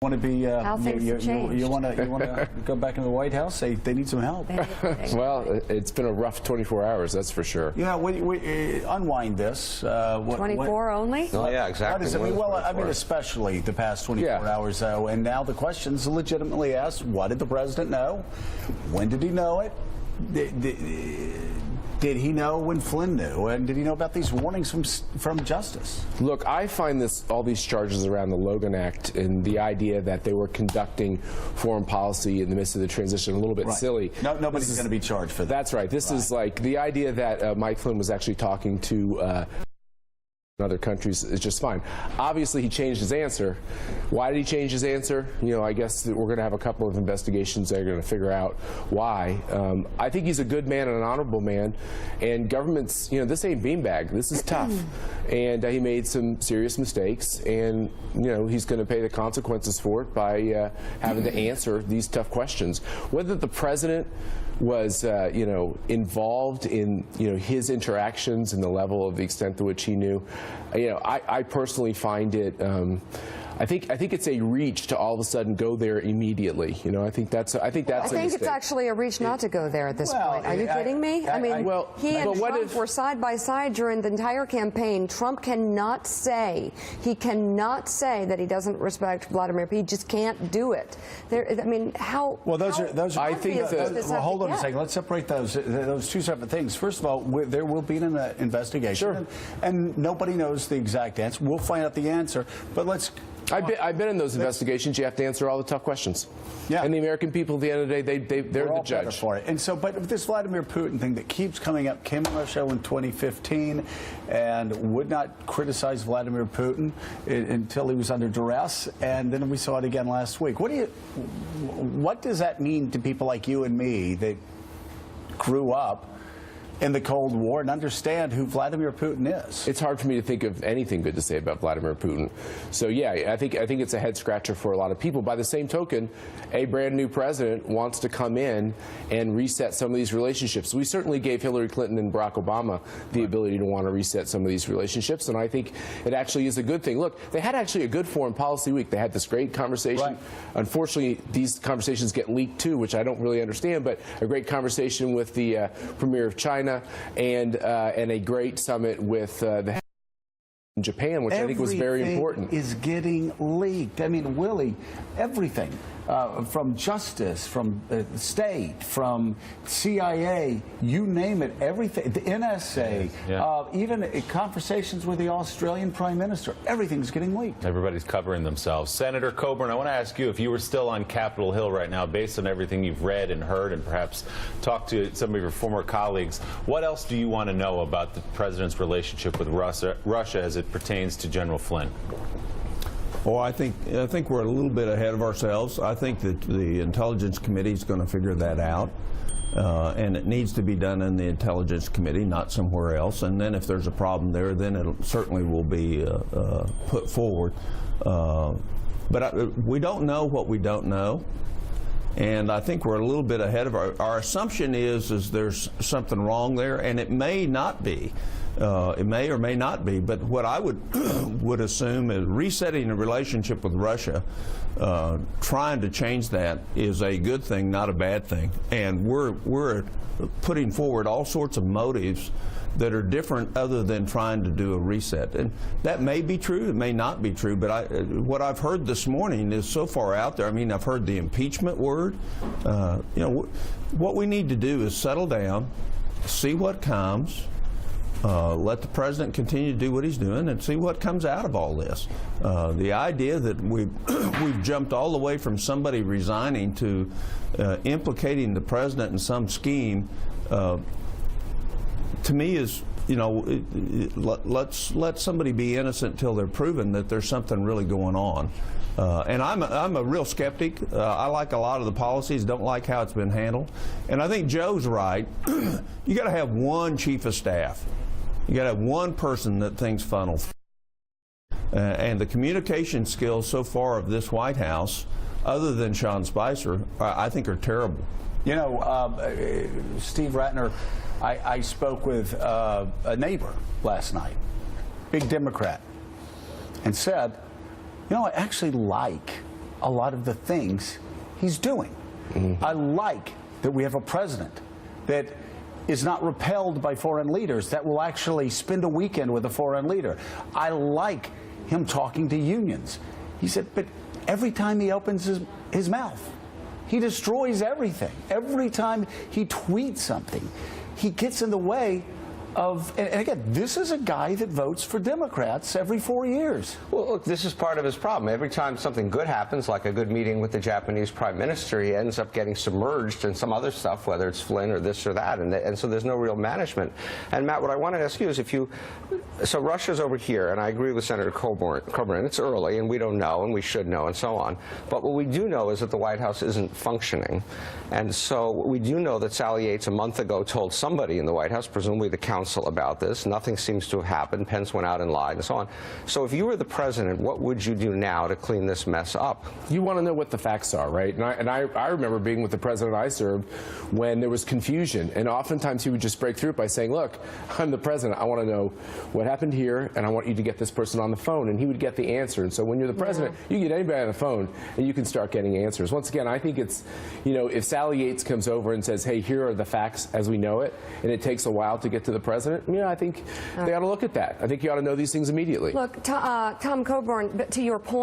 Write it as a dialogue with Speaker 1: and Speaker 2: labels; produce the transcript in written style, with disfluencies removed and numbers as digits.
Speaker 1: Want to be
Speaker 2: How things have changed.
Speaker 1: you want to go back into the White House, say they need some help.
Speaker 3: Well, it's been a rough 24 hours, that's for sure.
Speaker 1: Yeah, we unwind this.
Speaker 2: 24 only?
Speaker 4: Oh yeah, exactly.
Speaker 1: I mean, especially the past 24 hours, though. And now the question's legitimately asked: what did the president know? When did he know it? Did he know when Flynn knew? And did he know about these warnings from Justice?
Speaker 3: Look, I find all these charges around the Logan Act and the idea that they were conducting foreign policy in the midst of the transition a little bit silly.
Speaker 1: Nobody's going to be charged for that.
Speaker 3: That's right. This is like the idea that Mike Flynn was actually talking to in other countries is just fine. Obviously, he changed his answer. Why did he change his answer? You know, I guess we're going to have a couple of investigations that are going to figure out why. I think he's a good man and an honorable man. And governments, you know, this ain't beanbag. This is tough. And he made some serious mistakes. And, you know, he's going to pay the consequences for it by having to answer these tough questions. Whether the president was, you know, involved in, you know, his interactions and the level of the extent to which he knew, you know, I personally find it, I think it's a reach to all of a sudden go there immediately. You know, I think that's a mistake.
Speaker 2: It's actually a reach not to go there at this point. Are you kidding me? I mean, he and Trump were side by side during the entire campaign. Trump cannot say that he doesn't respect Vladimir Putin. He just can't do it. I mean, how?
Speaker 1: Well, those are.
Speaker 3: I think
Speaker 1: well, hold on a second. Let's separate those two separate things. First of all, there will be an investigation, and nobody knows the exact answer. We'll find out the answer, but let's.
Speaker 3: I've been in those investigations. You have to answer all the tough questions. Yeah. And the American people, at the end of the day, they're the judge.
Speaker 1: For it. And so, but this Vladimir Putin thing that keeps coming up, came on our show in 2015 and would not criticize Vladimir Putin until he was under duress. And then we saw it again last week. What does that mean to people like you and me that grew up in the Cold War and understand who Vladimir Putin is?
Speaker 3: It's hard for me to think of anything good to say about Vladimir Putin. So yeah, I think it's a head scratcher for a lot of people. By the same token, a brand new president wants to come in and reset some of these relationships. We certainly gave Hillary Clinton and Barack Obama the ability to want to reset some of these relationships, and I think it actually is a good thing. Look, they had actually a good foreign policy week. They had this great conversation. Right. Unfortunately, these conversations get leaked too, which I don't really understand, but a great conversation with the Premier of China and a great summit with the head in Japan, which I think was very important.
Speaker 1: Everything is getting leaked. I mean, Willie, everything. From Justice, from State, from CIA, you name it, everything, the NSA, even conversations with the Australian Prime Minister, everything's getting leaked.
Speaker 4: Everybody's covering themselves. Senator Coburn, I want to ask you, if you were still on Capitol Hill right now, based on everything you've read and heard and perhaps talked to some of your former colleagues, what else do you want to know about the president's relationship with Russia as it pertains to General Flynn?
Speaker 5: Well, I think we're a little bit ahead of ourselves. I think that the Intelligence Committee is going to figure that out, and it needs to be done in the Intelligence Committee, not somewhere else. And then if there's a problem there, then it certainly will be put forward. But we don't know what we don't know, and I think we're a little bit ahead of our assumption is there's something wrong there, and it may not be. It may or may not be, but what I would assume is resetting a relationship with Russia, trying to change that is a good thing, not a bad thing. And we're putting forward all sorts of motives that are different other than trying to do a reset. And that may be true, it may not be true, but what I've heard this morning is so far out there. I mean, I've heard the impeachment word. You know, what we need to do is settle down, see what comes, let the president continue to do what he's doing and see what comes out of all this. The idea that we've jumped all the way from somebody resigning to implicating the president in some scheme, to me is, you know, let's let somebody be innocent till they're proven that there's something really going on. And I'm a real skeptic. I like a lot of the policies, don't like how it's been handled. And I think Joe's right. You got to have one chief of staff. You got to have one person that things funnel. And the communication skills so far of this White House, other than Sean Spicer, I think are terrible.
Speaker 1: You know, Steve Ratner, I spoke with a neighbor last night, big Democrat, and said, you know, I actually like a lot of the things he's doing. I like that we have a president that is not repelled by foreign leaders, that will actually spend a weekend with a foreign leader. I like him talking to unions. He said, but every time he opens his mouth, he destroys everything. Every time he tweets something, he gets in the way of, and again, this is a guy that votes for Democrats every 4 years.
Speaker 6: Well, look, this is part of his problem. Every time something good happens, like a good meeting with the Japanese prime minister, he ends up getting submerged in some other stuff, whether it's Flynn or this or that, and so there's no real management. And Matt, what I want to ask you is so Russia's over here, and I agree with Senator Coburn, and it's early, and we don't know, and we should know, and so on. But what we do know is that the White House isn't functioning. And so we do know that Sally Yates a month ago told somebody in the White House, presumably the counsel, about this. Nothing seems to have happened. Pence went out and lied and so on. So if you were the president, what would you do now to clean this mess up?
Speaker 3: You want to know what the facts are, right? And I remember being with the president I served when there was confusion. And oftentimes he would just break through it by saying, look, I'm the president. I want to know what happened here, and I want you to get this person on the phone. And he would get the answer. And so when you're the president, you get anybody on the phone, and you can start getting answers. Once again, I think it's, if Sally Yates comes over and says, hey, here are the facts as we know it, and it takes a while to get to the president, I think they ought to look at that. I think you ought to know these things immediately.
Speaker 2: Look, Tom Coburn, but to your point,